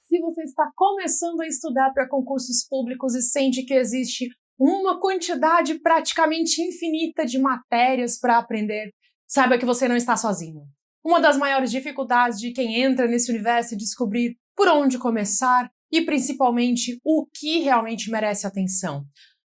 Se você está começando a estudar para concursos públicos e sente que existe uma quantidade praticamente infinita de matérias para aprender, saiba que você não está sozinho. Uma das maiores dificuldades de quem entra nesse universo é descobrir por onde começar e, principalmente, o que realmente merece atenção.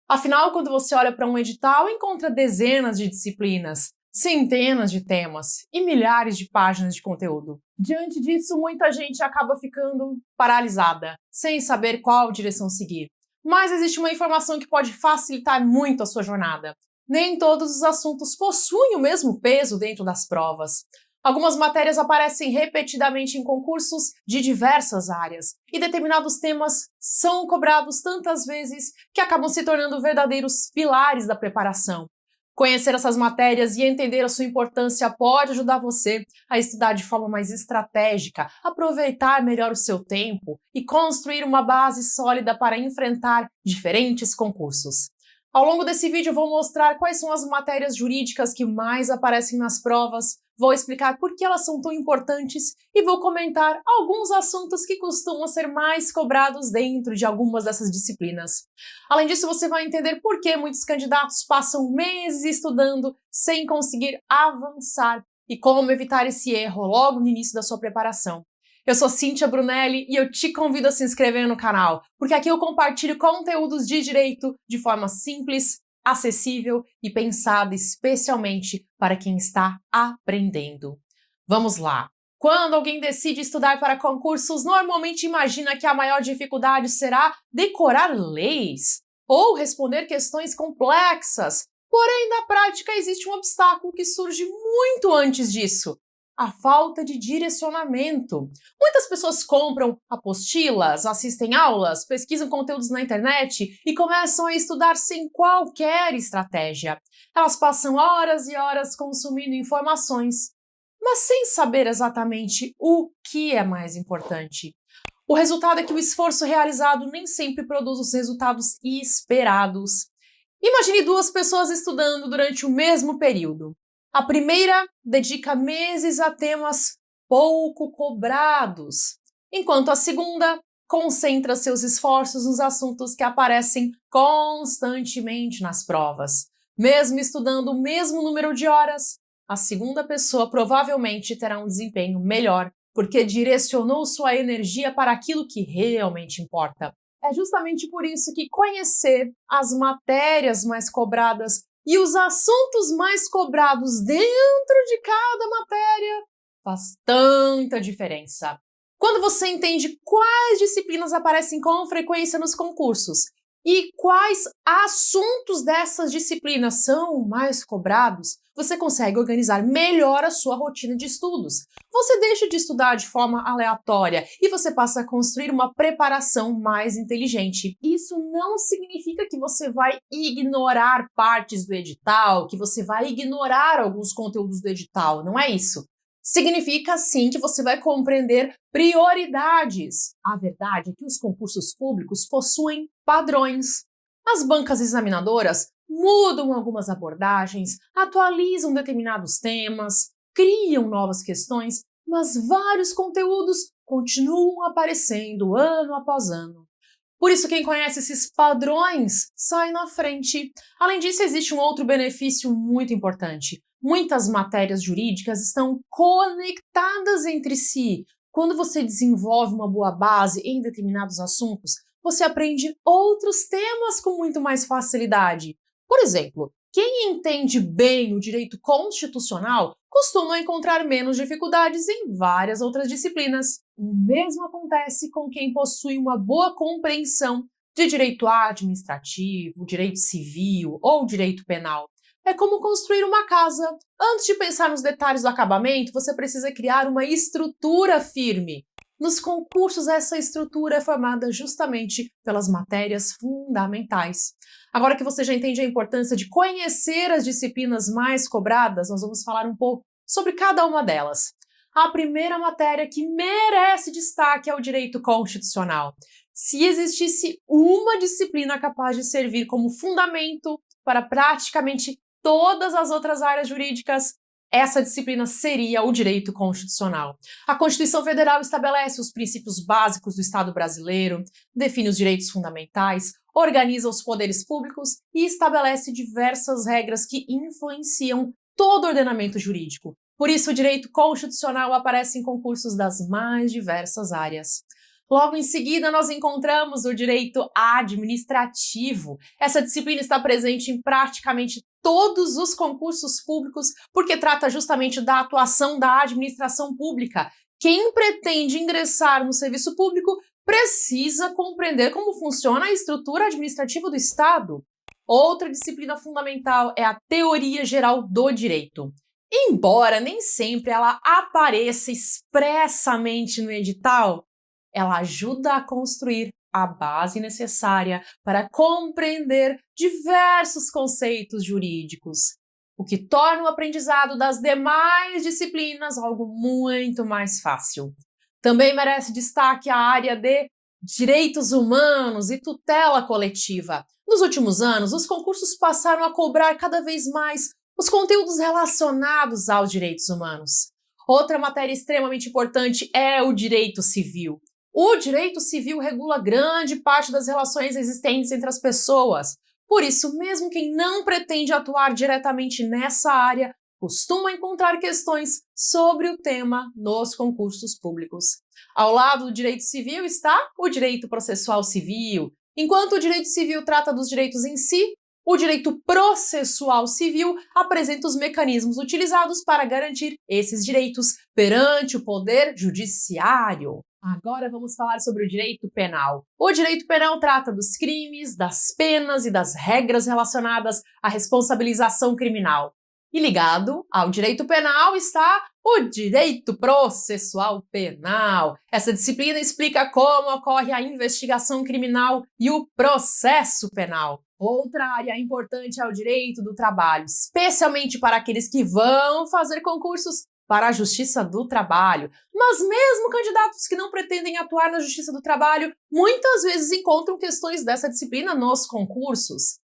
Afinal, quando você olha para um edital, encontra dezenas de disciplinas, centenas de temas e milhares de páginas de conteúdo. Diante disso, muita gente acaba ficando paralisada, sem saber qual direção seguir. Mas existe uma informação que pode facilitar muito a sua jornada. Nem todos os assuntos possuem o mesmo peso dentro das provas. Algumas matérias aparecem repetidamente em concursos de diversas áreas, e determinados temas são cobrados tantas vezes que acabam se tornando verdadeiros pilares da preparação. Conhecer essas matérias e entender a sua importância pode ajudar você a estudar de forma mais estratégica, aproveitar melhor o seu tempo e construir uma base sólida para enfrentar diferentes concursos. Ao longo desse vídeo eu vou mostrar quais são as matérias jurídicas que mais aparecem nas provas, vou explicar por que elas são tão importantes e vou comentar alguns assuntos que costumam ser mais cobrados dentro de algumas dessas disciplinas. Além disso, você vai entender por que muitos candidatos passam meses estudando sem conseguir avançar e como evitar esse erro logo no início da sua preparação. Eu sou Cíntia Brunelli e eu te convido a se inscrever no canal, porque aqui eu compartilho conteúdos de direito de forma simples, acessível e pensada especialmente para quem está aprendendo. Vamos lá! Quando alguém decide estudar para concursos, normalmente imagina que a maior dificuldade será decorar leis ou responder questões complexas. Porém, na prática, existe um obstáculo que surge muito antes disso: a falta de direcionamento. Muitas pessoas compram apostilas, assistem aulas, pesquisam conteúdos na internet e começam a estudar sem qualquer estratégia. Elas passam horas e horas consumindo informações, mas sem saber exatamente o que é mais importante. O resultado é que o esforço realizado nem sempre produz os resultados esperados. Imagine duas pessoas estudando durante o mesmo período. A primeira dedica meses a temas pouco cobrados, enquanto a segunda concentra seus esforços nos assuntos que aparecem constantemente nas provas. Mesmo estudando o mesmo número de horas, a segunda pessoa provavelmente terá um desempenho melhor, porque direcionou sua energia para aquilo que realmente importa. É justamente por isso que conhecer as matérias mais cobradas e os assuntos mais cobrados dentro de cada matéria faz tanta diferença. Quando você entende quais disciplinas aparecem com frequência nos concursos e quais assuntos dessas disciplinas são mais cobrados, você consegue organizar melhor a sua rotina de estudos. Você deixa de estudar de forma aleatória e você passa a construir uma preparação mais inteligente. Isso não significa que você vai ignorar partes do edital, que você vai ignorar alguns conteúdos do edital, não é isso. Significa, sim, que você vai compreender prioridades. A verdade é que os concursos públicos possuem padrões. As bancas examinadoras mudam algumas abordagens, atualizam determinados temas, criam novas questões, mas vários conteúdos continuam aparecendo ano após ano. Por isso, quem conhece esses padrões sai na frente. Além disso, existe um outro benefício muito importante. Muitas matérias jurídicas estão conectadas entre si. Quando você desenvolve uma boa base em determinados assuntos, você aprende outros temas com muito mais facilidade. Por exemplo, quem entende bem o direito constitucional costuma encontrar menos dificuldades em várias outras disciplinas. O mesmo acontece com quem possui uma boa compreensão de direito administrativo, direito civil ou direito penal. É como construir uma casa. Antes de pensar nos detalhes do acabamento, você precisa criar uma estrutura firme. Nos concursos, essa estrutura é formada justamente pelas matérias fundamentais. Agora que você já entende a importância de conhecer as disciplinas mais cobradas, nós vamos falar um pouco sobre cada uma delas. A primeira matéria que merece destaque é o direito constitucional. Se existisse uma disciplina capaz de servir como fundamento para praticamente todas as outras áreas jurídicas, essa disciplina seria o direito constitucional. A Constituição Federal estabelece os princípios básicos do Estado brasileiro, define os direitos fundamentais, organiza os poderes públicos e estabelece diversas regras que influenciam todo o ordenamento jurídico. Por isso, o direito constitucional aparece em concursos das mais diversas áreas. Logo em seguida, nós encontramos o direito administrativo. Essa disciplina está presente em praticamente todos os concursos públicos porque trata justamente da atuação da administração pública. Quem pretende ingressar no serviço público precisa compreender como funciona a estrutura administrativa do Estado. Outra disciplina fundamental é a teoria geral do direito. Embora nem sempre ela apareça expressamente no edital, ela ajuda a construir a base necessária para compreender diversos conceitos jurídicos, o que torna o aprendizado das demais disciplinas algo muito mais fácil. Também merece destaque a área de direitos humanos e tutela coletiva. Nos últimos anos, os concursos passaram a cobrar cada vez mais os conteúdos relacionados aos direitos humanos. Outra matéria extremamente importante é o direito civil. O direito civil regula grande parte das relações existentes entre as pessoas. Por isso, mesmo quem não pretende atuar diretamente nessa área, costuma encontrar questões sobre o tema nos concursos públicos. Ao lado do direito civil está o direito processual civil. Enquanto o direito civil trata dos direitos em si, o direito processual civil apresenta os mecanismos utilizados para garantir esses direitos perante o poder judiciário. Agora vamos falar sobre o direito penal. O direito penal trata dos crimes, das penas e das regras relacionadas à responsabilização criminal. E ligado ao direito penal está o direito processual penal. Essa disciplina explica como ocorre a investigação criminal e o processo penal. Outra área importante é o direito do trabalho, especialmente para aqueles que vão fazer concursos para a Justiça do Trabalho. Mas mesmo candidatos que não pretendem atuar na Justiça do Trabalho, muitas vezes encontram questões dessa disciplina nos concursos.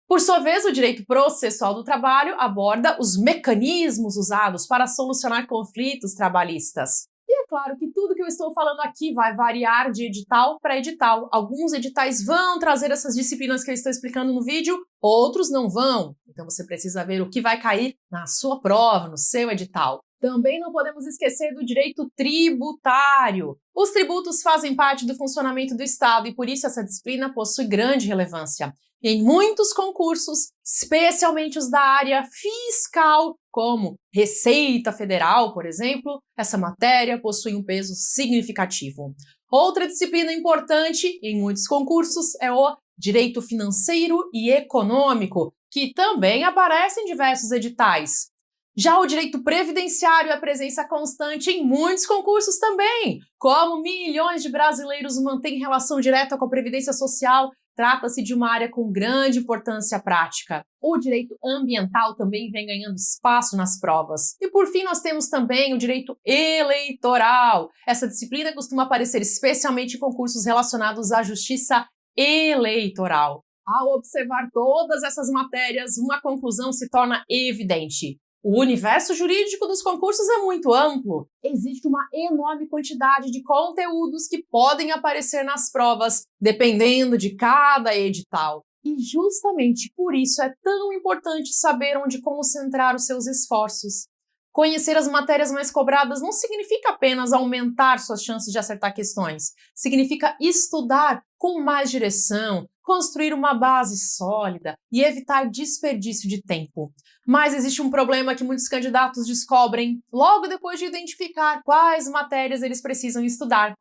Por sua vez, o direito processual do trabalho aborda os mecanismos usados para solucionar conflitos trabalhistas. E é claro que tudo que eu estou falando aqui vai variar de edital para edital. Alguns editais vão trazer essas disciplinas que eu estou explicando no vídeo, outros não vão. Então você precisa ver o que vai cair na sua prova, no seu edital. Também não podemos esquecer do direito tributário. Os tributos fazem parte do funcionamento do Estado e por isso essa disciplina possui grande relevância. Em muitos concursos, especialmente os da área fiscal, como Receita Federal, por exemplo, essa matéria possui um peso significativo. Outra disciplina importante em muitos concursos é o direito financeiro e econômico, que também aparece em diversos editais. Já o direito previdenciário é presença constante em muitos concursos também. Como milhões de brasileiros mantêm relação direta com a Previdência Social, trata-se de uma área com grande importância prática. O direito ambiental também vem ganhando espaço nas provas. E por fim, nós temos também o direito eleitoral. Essa disciplina costuma aparecer especialmente em concursos relacionados à justiça eleitoral. Ao observar todas essas matérias, uma conclusão se torna evidente. O universo jurídico dos concursos é muito amplo. Existe uma enorme quantidade de conteúdos que podem aparecer nas provas, dependendo de cada edital. E justamente por isso é tão importante saber onde concentrar os seus esforços. Conhecer as matérias mais cobradas não significa apenas aumentar suas chances de acertar questões. Significa estudar com mais direção, construir uma base sólida e evitar desperdício de tempo. Mas existe um problema que muitos candidatos descobrem logo depois de identificar quais matérias eles precisam estudar.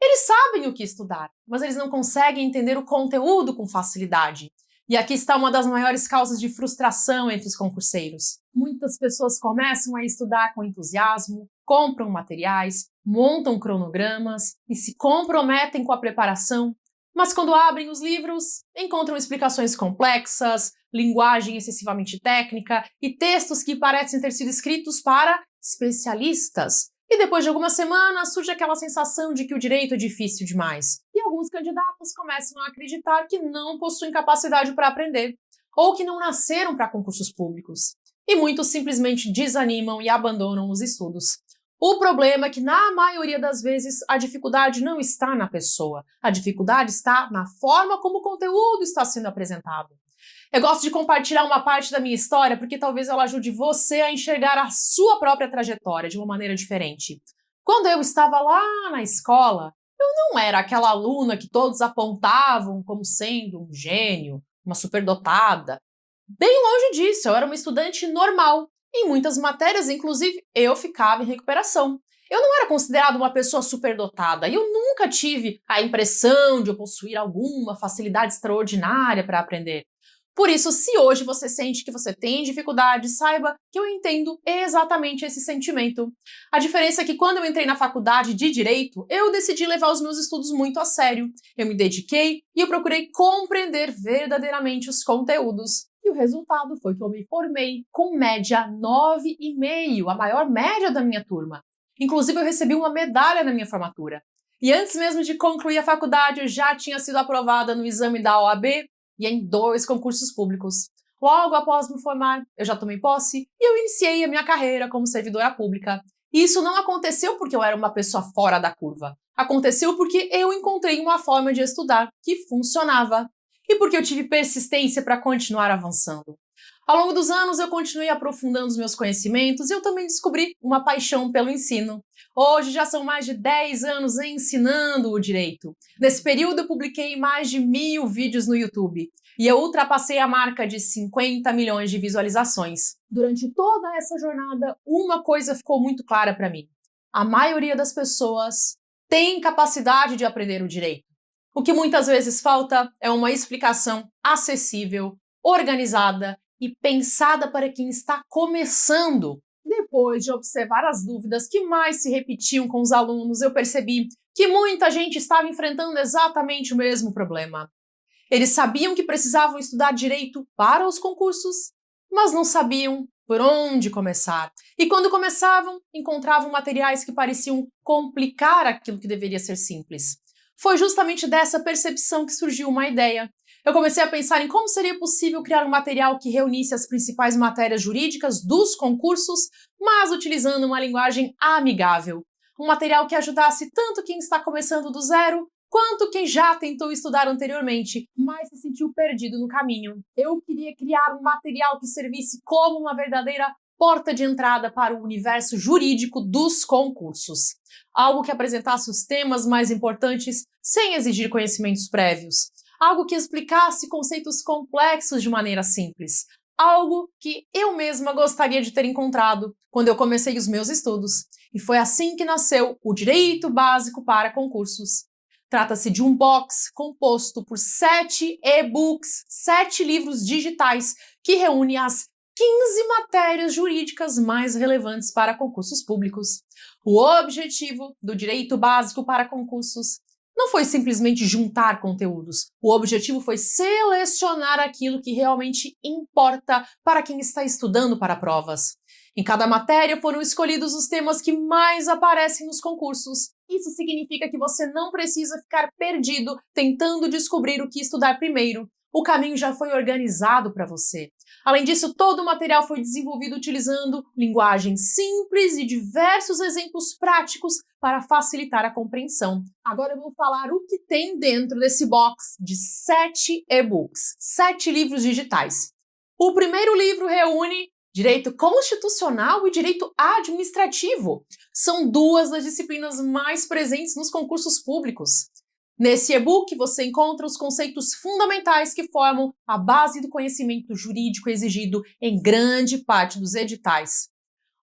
Eles sabem o que estudar, mas eles não conseguem entender o conteúdo com facilidade. E aqui está uma das maiores causas de frustração entre os concurseiros. Muitas pessoas começam a estudar com entusiasmo, compram materiais, montam cronogramas e se comprometem com a preparação, mas quando abrem os livros, encontram explicações complexas, linguagem excessivamente técnica e textos que parecem ter sido escritos para especialistas. E depois de algumas semanas surge aquela sensação de que o direito é difícil demais. E alguns candidatos começam a acreditar que não possuem capacidade para aprender ou que não nasceram para concursos públicos. e muitos simplesmente desanimam e abandonam os estudos. O problema é que, na maioria das vezes, a dificuldade não está na pessoa, a dificuldade está na forma como o conteúdo está sendo apresentado. Eu gosto de compartilhar uma parte da minha história porque talvez ela ajude você a enxergar a sua própria trajetória de uma maneira diferente. Quando eu estava lá na escola, eu não era aquela aluna que todos apontavam como sendo um gênio, uma superdotada. Bem longe disso, eu era uma estudante normal. Em muitas matérias, inclusive, eu ficava em recuperação. Eu não era considerada uma pessoa superdotada e eu nunca tive a impressão de eu possuir alguma facilidade extraordinária para aprender. Por isso, se hoje você sente que você tem dificuldade, saiba que eu entendo exatamente esse sentimento. A diferença é que quando eu entrei na faculdade de Direito, eu decidi levar os meus estudos muito a sério. Eu me dediquei e eu procurei compreender verdadeiramente os conteúdos. E o resultado foi que eu me formei com média 9,5, a maior média da minha turma. Inclusive, eu recebi uma medalha na minha formatura. E antes mesmo de concluir a faculdade, eu já tinha sido aprovada no exame da OAB e em 2 concursos públicos. Logo após me formar, eu já tomei posse e eu iniciei a minha carreira como servidora pública. E isso não aconteceu porque eu era uma pessoa fora da curva. Aconteceu porque eu encontrei uma forma de estudar que funcionava. E porque eu tive persistência para continuar avançando. Ao longo dos anos, eu continuei aprofundando os meus conhecimentos e eu também descobri uma paixão pelo ensino. Hoje já são mais de 10 anos ensinando o direito. Nesse período, eu publiquei mais de 1.000 vídeos no YouTube e eu ultrapassei a marca de 50 milhões de visualizações. Durante toda essa jornada, uma coisa ficou muito clara para mim. A maioria das pessoas tem capacidade de aprender o direito. O que muitas vezes falta é uma explicação acessível, organizada e pensada para quem está começando. Depois de observar as dúvidas que mais se repetiam com os alunos, eu percebi que muita gente estava enfrentando exatamente o mesmo problema. Eles sabiam que precisavam estudar direito para os concursos, mas não sabiam por onde começar. E quando começavam, encontravam materiais que pareciam complicar aquilo que deveria ser simples. Foi justamente dessa percepção que surgiu uma ideia. Eu comecei a pensar em como seria possível criar um material que reunisse as principais matérias jurídicas dos concursos, mas utilizando uma linguagem amigável. Um material que ajudasse tanto quem está começando do zero, quanto quem já tentou estudar anteriormente, mas se sentiu perdido no caminho. Eu queria criar um material que servisse como uma verdadeira porta de entrada para o universo jurídico dos concursos. Algo que apresentasse os temas mais importantes sem exigir conhecimentos prévios. Algo que explicasse conceitos complexos de maneira simples. Algo que eu mesma gostaria de ter encontrado quando eu comecei os meus estudos. E foi assim que nasceu o Direito Básico para Concursos. Trata-se de um box composto por 7 e-books, 7 livros digitais, que reúne as 15 matérias jurídicas mais relevantes para concursos públicos. O objetivo do Direito Básico para Concursos não foi simplesmente juntar conteúdos. O objetivo foi selecionar aquilo que realmente importa para quem está estudando para provas. Em cada matéria foram escolhidos os temas que mais aparecem nos concursos. Isso significa que você não precisa ficar perdido tentando descobrir o que estudar primeiro. O caminho já foi organizado para você. Além disso, todo o material foi desenvolvido utilizando linguagem simples e diversos exemplos práticos para facilitar a compreensão. Agora eu vou falar o que tem dentro desse box de 7 e-books, 7 livros digitais. O primeiro livro reúne Direito Constitucional e Direito Administrativo. São 2 das disciplinas mais presentes nos concursos públicos. Nesse e-book, você encontra os conceitos fundamentais que formam a base do conhecimento jurídico exigido em grande parte dos editais.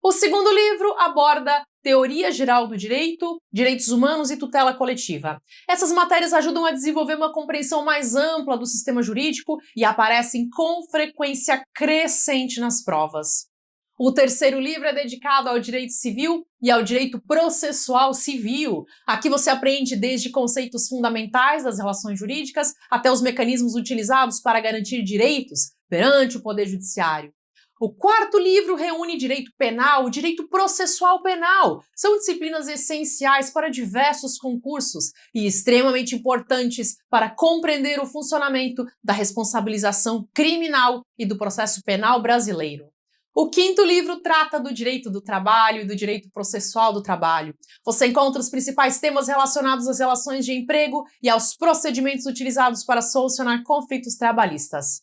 O segundo livro aborda Teoria Geral do Direito, Direitos Humanos e Tutela Coletiva. Essas matérias ajudam a desenvolver uma compreensão mais ampla do sistema jurídico e aparecem com frequência crescente nas provas. O terceiro livro é dedicado ao direito civil e ao direito processual civil. Aqui você aprende desde conceitos fundamentais das relações jurídicas até os mecanismos utilizados para garantir direitos perante o Poder Judiciário. O quarto livro reúne direito penal e direito processual penal. São disciplinas essenciais para diversos concursos e extremamente importantes para compreender o funcionamento da responsabilização criminal e do processo penal brasileiro. O quinto livro trata do direito do trabalho e do direito processual do trabalho. Você encontra os principais temas relacionados às relações de emprego e aos procedimentos utilizados para solucionar conflitos trabalhistas.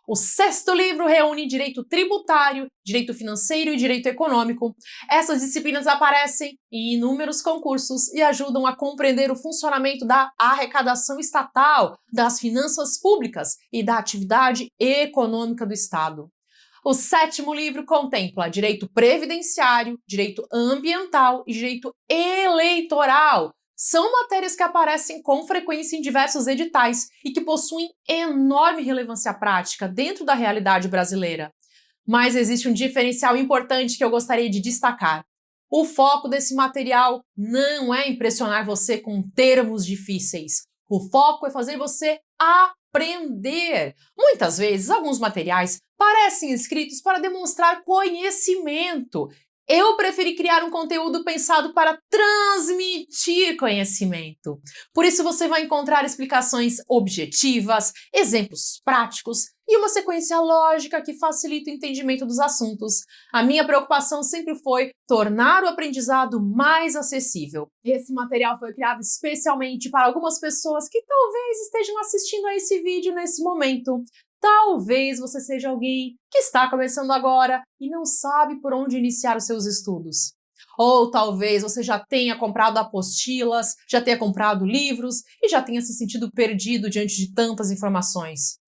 O sexto livro reúne direito tributário, direito financeiro e direito econômico. Essas disciplinas aparecem em inúmeros concursos e ajudam a compreender o funcionamento da arrecadação estatal, das finanças públicas e da atividade econômica do Estado. O sétimo livro contempla direito previdenciário, direito ambiental e direito eleitoral. São matérias que aparecem com frequência em diversos editais e que possuem enorme relevância prática dentro da realidade brasileira. Mas existe um diferencial importante que eu gostaria de destacar. O foco desse material não é impressionar você com termos difíceis. O foco é fazer você aprender. Muitas vezes, alguns materiais parecem escritos para demonstrar conhecimento. Eu preferi criar um conteúdo pensado para transmitir conhecimento. Por isso você vai encontrar explicações objetivas, exemplos práticos e uma sequência lógica que facilita o entendimento dos assuntos. A minha preocupação sempre foi tornar o aprendizado mais acessível. Esse material foi criado especialmente para algumas pessoas que talvez estejam assistindo a esse vídeo nesse momento. Talvez você seja alguém que está começando agora e não sabe por onde iniciar os seus estudos. Ou talvez você já tenha comprado apostilas, já tenha comprado livros e já tenha se sentido perdido diante de tantas informações.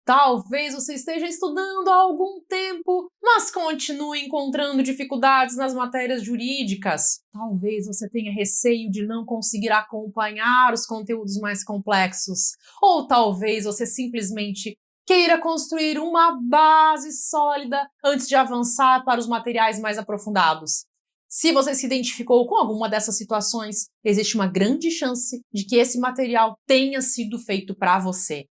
Talvez você esteja estudando há algum tempo, mas continue encontrando dificuldades nas matérias jurídicas. Talvez você tenha receio de não conseguir acompanhar os conteúdos mais complexos. Ou talvez você simplesmente queira construir uma base sólida antes de avançar para os materiais mais aprofundados. Se você se identificou com alguma dessas situações, existe uma grande chance de que esse material tenha sido feito para você.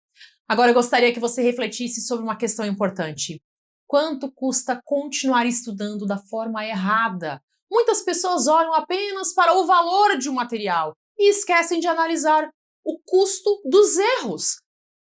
Agora eu gostaria que você refletisse sobre uma questão importante. Quanto custa continuar estudando da forma errada? Muitas pessoas olham apenas para o valor de um material e esquecem de analisar o custo dos erros.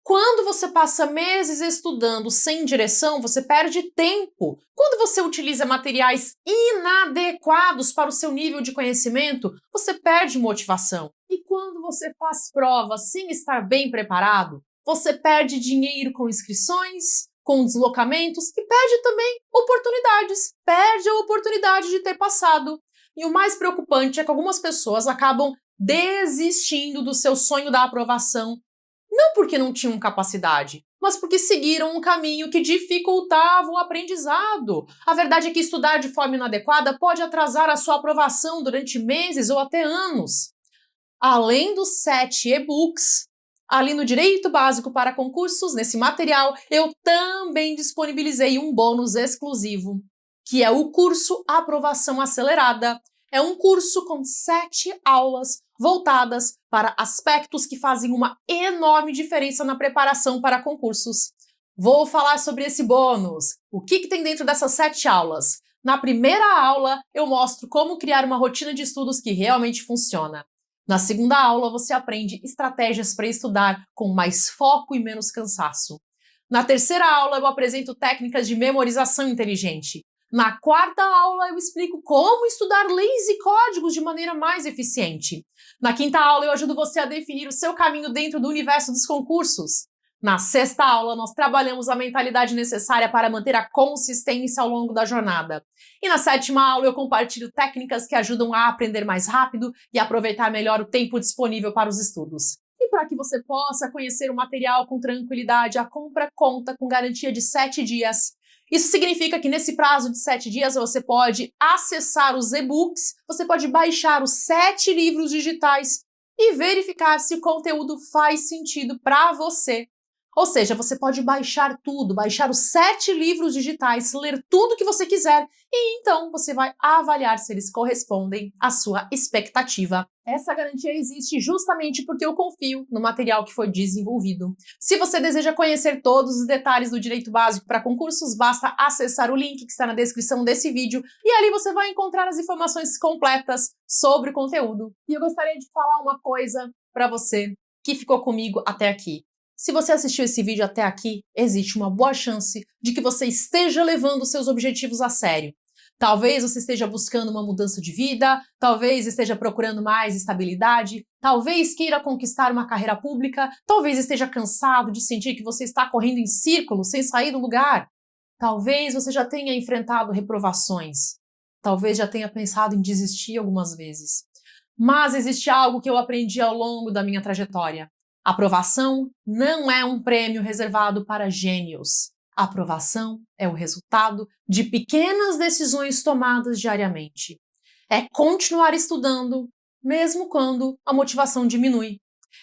Quando você passa meses estudando sem direção, você perde tempo. Quando você utiliza materiais inadequados para o seu nível de conhecimento, você perde motivação. E quando você faz provas sem estar bem preparado, você perde dinheiro com inscrições, com deslocamentos e perde também oportunidades. Perde a oportunidade de ter passado. E o mais preocupante é que algumas pessoas acabam desistindo do seu sonho da aprovação, não porque não tinham capacidade, mas porque seguiram um caminho que dificultava o aprendizado. A verdade é que estudar de forma inadequada pode atrasar a sua aprovação durante meses ou até anos. Além dos 7 e-books, ali no Direito Básico para Concursos, nesse material, eu também disponibilizei um bônus exclusivo, que é o curso Aprovação Acelerada. É um curso com 7 aulas voltadas para aspectos que fazem uma enorme diferença na preparação para concursos. Vou falar sobre esse bônus. O que tem dentro dessas 7 aulas? Na primeira aula, eu mostro como criar uma rotina de estudos que realmente funciona. Na segunda aula, você aprende estratégias para estudar com mais foco e menos cansaço. Na terceira aula, eu apresento técnicas de memorização inteligente. Na quarta aula, eu explico como estudar leis e códigos de maneira mais eficiente. Na quinta aula, eu ajudo você a definir o seu caminho dentro do universo dos concursos. Na sexta aula, nós trabalhamos a mentalidade necessária para manter a consistência ao longo da jornada. E na sétima aula, eu compartilho técnicas que ajudam a aprender mais rápido e aproveitar melhor o tempo disponível para os estudos. E para que você possa conhecer o material com tranquilidade, a compra conta com garantia de 7 dias. Isso significa que nesse prazo de 7 dias você pode acessar os e-books, você pode baixar os 7 livros digitais e verificar se o conteúdo faz sentido para você. Ou seja, você pode baixar tudo, baixar os 7 livros digitais, ler tudo que você quiser e então você vai avaliar se eles correspondem à sua expectativa. Essa garantia existe justamente porque eu confio no material que foi desenvolvido. Se você deseja conhecer todos os detalhes do Direito Básico para Concursos, basta acessar o link que está na descrição desse vídeo e ali você vai encontrar as informações completas sobre o conteúdo. E eu gostaria de falar uma coisa para você que ficou comigo até aqui. Se você assistiu esse vídeo até aqui, existe uma boa chance de que você esteja levando seus objetivos a sério. Talvez você esteja buscando uma mudança de vida, talvez esteja procurando mais estabilidade, talvez queira conquistar uma carreira pública, talvez esteja cansado de sentir que você está correndo em círculos sem sair do lugar. Talvez você já tenha enfrentado reprovações, talvez já tenha pensado em desistir algumas vezes. Mas existe algo que eu aprendi ao longo da minha trajetória. Aprovação não é um prêmio reservado para gênios. A aprovação é o resultado de pequenas decisões tomadas diariamente. É continuar estudando, mesmo quando a motivação diminui.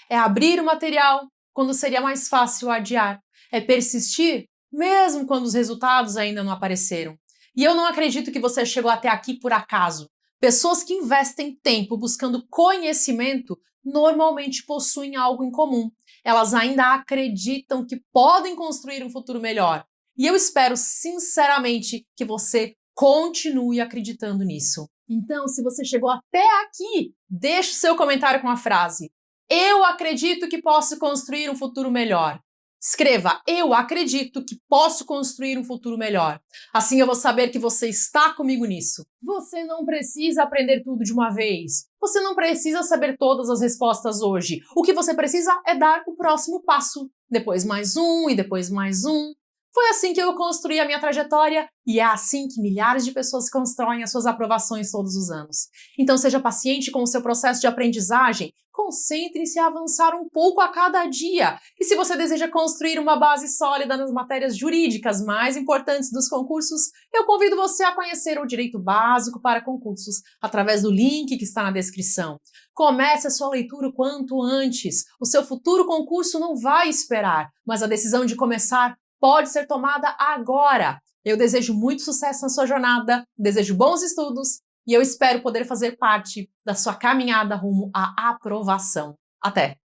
É abrir o material quando seria mais fácil adiar. É persistir, mesmo quando os resultados ainda não apareceram. E eu não acredito que você chegou até aqui por acaso. Pessoas que investem tempo buscando conhecimento normalmente possuem algo em comum. Elas ainda acreditam que podem construir um futuro melhor. E eu espero sinceramente que você continue acreditando nisso. Então, se você chegou até aqui, deixe o seu comentário com a frase: "Eu acredito que posso construir um futuro melhor". Escreva: "Eu acredito que posso construir um futuro melhor". Assim eu vou saber que você está comigo nisso. Você não precisa aprender tudo de uma vez. Você não precisa saber todas as respostas hoje. O que você precisa é dar o próximo passo. Depois mais um e depois mais um. Foi assim que eu construí a minha trajetória e é assim que milhares de pessoas constroem as suas aprovações todos os anos. Então seja paciente com o seu processo de aprendizagem, concentre-se em avançar um pouco a cada dia. E se você deseja construir uma base sólida nas matérias jurídicas mais importantes dos concursos, eu convido você a conhecer o Direito Básico para Concursos através do link que está na descrição. Comece a sua leitura o quanto antes. O seu futuro concurso não vai esperar, mas a decisão de começar pode ser tomada agora. Eu desejo muito sucesso na sua jornada, desejo bons estudos e eu espero poder fazer parte da sua caminhada rumo à aprovação. Até!